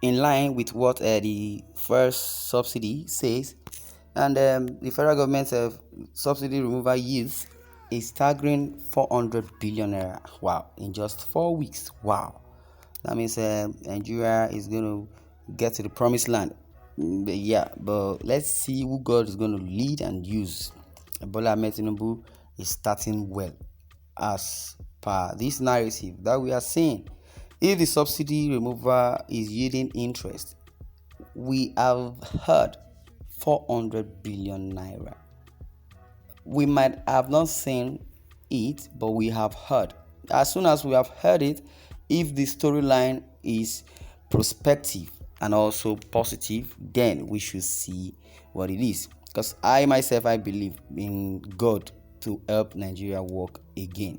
in line with what the first subsidy says, and the federal government's subsidy removal yields a staggering 400 billion naira. Wow, in just 4 weeks. Wow, that means Nigeria is going to get to the promised land. Yeah, but let's see who God is going to lead and use. Bola Ahmed Tinubu is starting well, as per this narrative that we are seeing. If the subsidy removal is yielding interest, we have heard 400 billion naira. We might have not seen it, but we have heard. As soon as we have heard it, if the storyline is prospective and also positive, then we should see what it is. Because I myself, I believe in God to help Nigeria work again.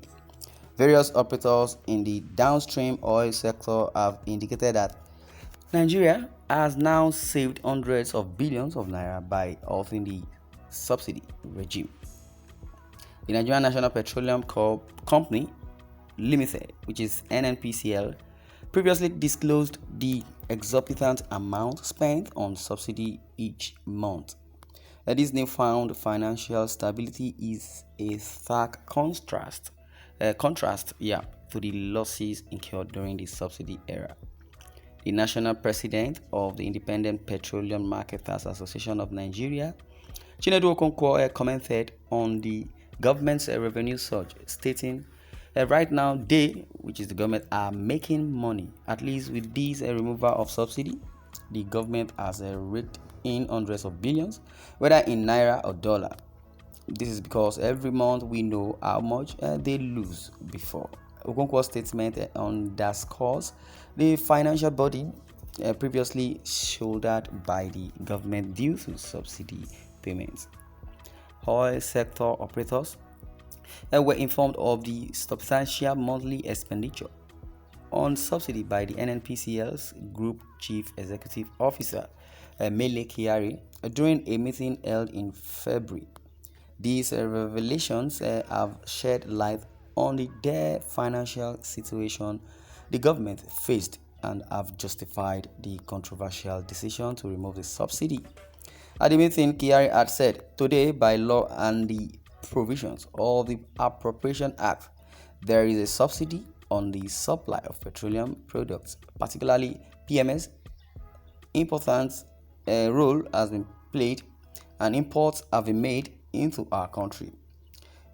Various operators in the downstream oil sector have indicated that Nigeria has now saved hundreds of billions of naira by halting the subsidy regime. The Nigerian National Petroleum Company Limited, which is NNPCL, previously disclosed the exorbitant amount spent on subsidy each month. This newfound financial stability is a stark contrast to the losses incurred during the subsidy era. The national president of the Independent Petroleum Marketers Association of Nigeria, Chinedu Okonkwo, commented on the government's revenue surge, stating right now they, which is the government, are making money. At least with this removal of subsidy, the government has raked in hundreds of billions, whether in naira or dollar. This is because every month we know how much they lose before. Okonkwo's statement underscores the financial burden previously shouldered by the government due to subsidy payments. Oil sector operators were informed of the substantial monthly expenditure on subsidy by the NNPCL's Group Chief Executive Officer, Mele Kyari, during a meeting held in February. These revelations have shed light on the dire financial situation the government faced and have justified the controversial decision to remove the subsidy. At the meeting, Kyari had said, "Today, by law and the provisions of the Appropriation Act, there is a subsidy on the supply of petroleum products, particularly PMS. Important role has been played and imports have been made into our country.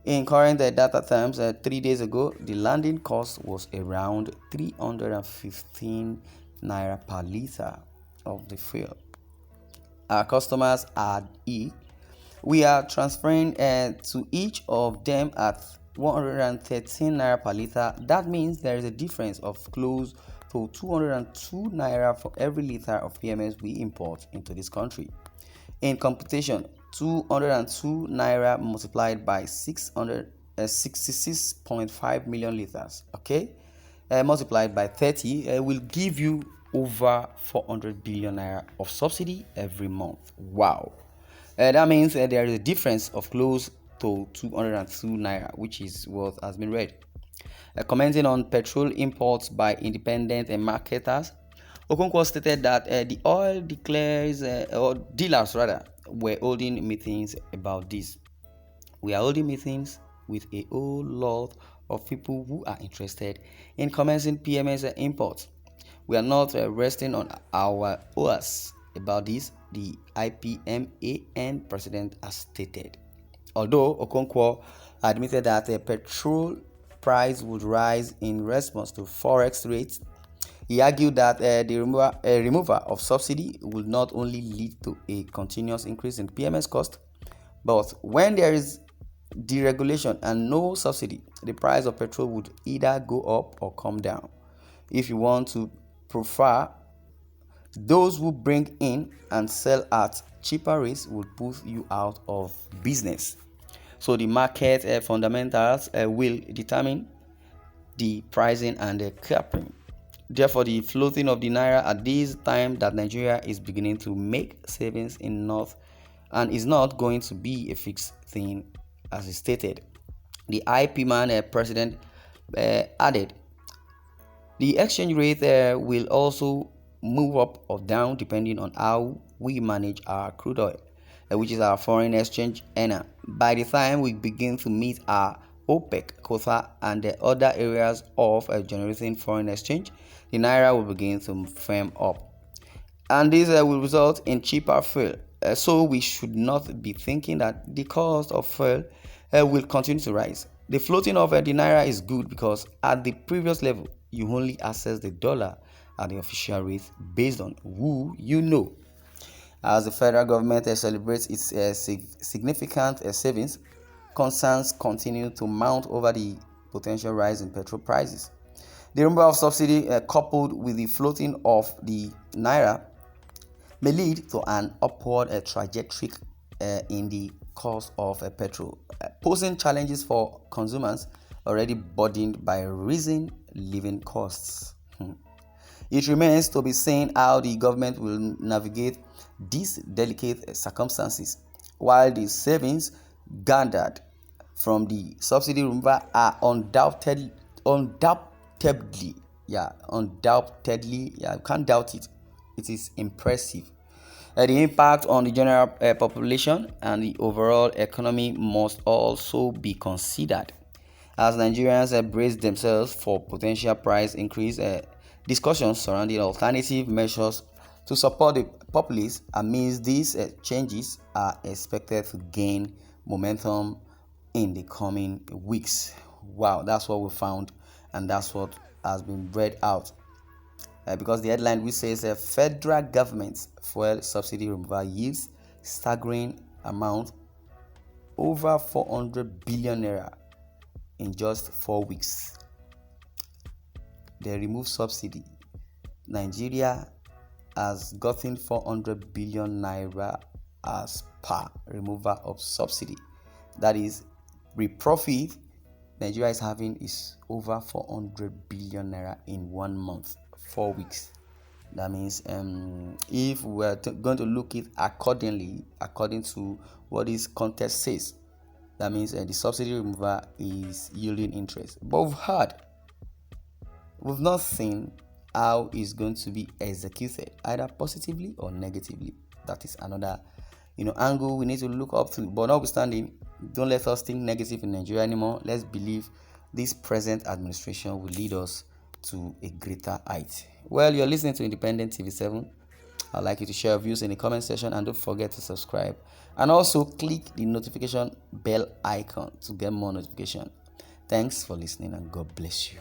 In current data terms, 3 days ago, the landing cost was around 315 naira per liter of the fuel. Our customers are we are transferring to each of them at 113 naira per liter. That means there is a difference of close to 202 naira for every liter of PMS we import into this country. In computation, 202 naira multiplied by 66.5 million liters, okay, multiplied by 30 will give you over 400 billion naira of subsidy every month. Wow. That means there is a difference of close to 202 naira, which is what has been read. Commenting on petrol imports by independent marketers, Okonkwo stated that the oil dealers were holding meetings about this. We are holding meetings with a whole lot of people who are interested in commencing PMS imports. We are not resting on our oars about this, the IPMAN president has stated. Although Okonkwo admitted that petrol price would rise in response to forex rates, he argued that the removal of subsidy would not only lead to a continuous increase in PMS cost, but when there is deregulation and no subsidy, the price of petrol would either go up or come down. If you want to prefer, those who bring in and sell at cheaper rates would put you out of business. So the market fundamentals will determine the pricing and the capping. Therefore, the floating of the naira at this time that Nigeria is beginning to make savings in North and is not going to be a fixed thing, as is stated. The IPMAN president added, the exchange rate will also move up or down depending on how we manage our crude oil, which is our foreign exchange earner. By the time we begin to meet our OPEC quota and the other areas of generating foreign exchange, the Naira will begin to firm up. And this will result in cheaper fuel. So we should not be thinking that the cost of fuel will continue to rise. The floating of the Naira is good because at the previous level, you only access the dollar at the official rate based on who you know. As the federal government celebrates its significant savings, concerns continue to mount over the potential rise in petrol prices. The removal of subsidy, coupled with the floating of the Naira, may lead to an upward trajectory in the cost of petrol, posing challenges for consumers already burdened by rising living costs. It remains to be seen how the government will navigate these delicate circumstances. While the savings garnered from the subsidy removal are undoubtedly, you can't doubt it. It is impressive. The impact on the general population and the overall economy must also be considered. As Nigerians brace themselves for potential price increase, discussions surrounding alternative measures to support the populace amidst these changes are expected to gain momentum in the coming weeks. Wow, that's what we found, and that's what has been read out. Because the headline which says federal government fuel subsidy removal yields staggering amount over 400 billion naira in just 4 weeks. They remove subsidy. Nigeria has gotten 400 billion naira as per removal of subsidy. That is, the profit Nigeria is having is over 400 billion naira in 1 month, 4 weeks. That means if we are going to look it according to what this context says, that means the subsidy removal is yielding interest. But we've not seen how it's going to be executed, either positively or negatively. That is another angle we need to look up to. But notwithstanding, don't let us think negative in Nigeria anymore. Let's believe this present administration will lead us to a greater height. Well, you're listening to Independent TV 7. I'd like you to share your views in the comment section, and don't forget to subscribe and also click the notification bell icon to get more notification. Thanks for listening, and God bless you.